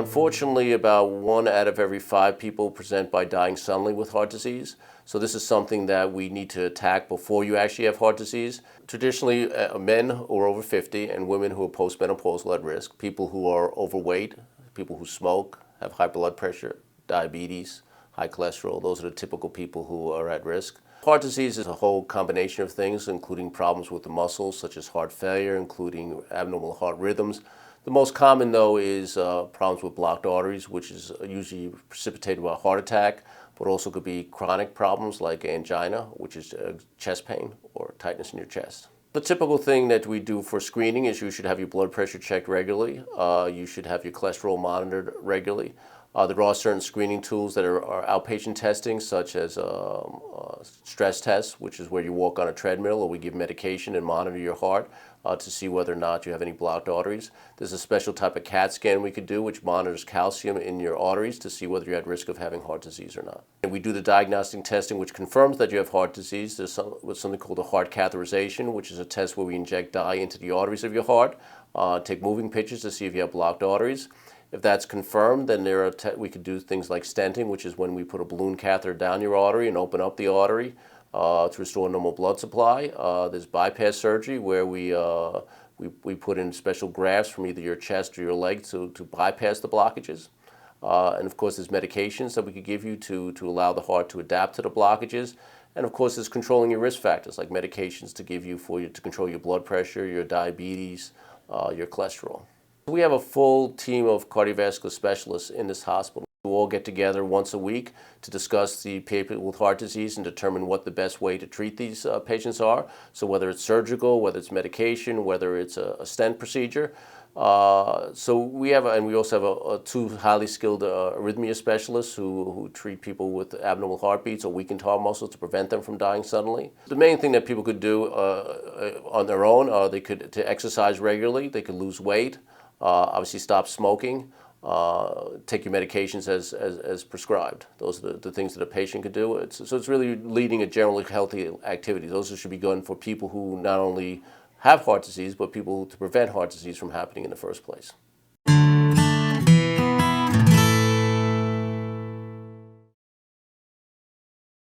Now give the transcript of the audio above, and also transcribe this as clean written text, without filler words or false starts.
Unfortunately, about 1 out of every 5 people present by dying suddenly with heart disease. So this is something that we need to attack before you actually have heart disease. Traditionally, men who are over 50 and women who are postmenopausal at risk, people who are overweight, people who smoke, have high blood pressure, diabetes, high cholesterol, those are the typical people who are at risk. Heart disease is a whole combination of things, including problems with the muscles, such as heart failure, including abnormal heart rhythms. The most common, though, is problems with blocked arteries, which is usually precipitated by a heart attack, but also could be chronic problems like angina, which is chest pain or tightness in your chest. The typical thing that we do for screening is you should have your blood pressure checked regularly. You should have your cholesterol monitored regularly. There are certain screening tools that are outpatient testing, such as stress tests, which is where you walk on a treadmill or we give medication and monitor your heart to see whether or not you have any blocked arteries. There's a special type of CAT scan we could do, which monitors calcium in your arteries to see whether you're at risk of having heart disease or not. And we do the diagnostic testing, which confirms that you have heart disease. There's something called a heart catheterization, which is a test where we inject dye into the arteries of your heart, take moving pictures to see if you have blocked arteries. If that's confirmed, then we could do things like stenting, which is when we put a balloon catheter down your artery and open up the artery to restore normal blood supply. There's bypass surgery where we put in special grafts from either your chest or your leg to bypass the blockages. And of course, there's medications that we could give you to allow the heart to adapt to the blockages. And of course, there's controlling your risk factors, like medications to give you to control your blood pressure, your diabetes, your cholesterol. We have a full team of cardiovascular specialists in this hospital who all get together once a week to discuss the people with heart disease and determine what the best way to treat these patients are. So whether it's surgical, whether it's medication, whether it's a stent procedure. So we also have 2 highly skilled arrhythmia specialists who treat people with abnormal heartbeats or weakened heart muscles to prevent them from dying suddenly. The main thing that people could do on their own, to exercise regularly, they could lose weight. Obviously stop smoking, take your medications as prescribed. Those are the things that a patient could do. So it's really leading a generally healthy activity. Those should be done for people who not only have heart disease, but people to prevent heart disease from happening in the first place.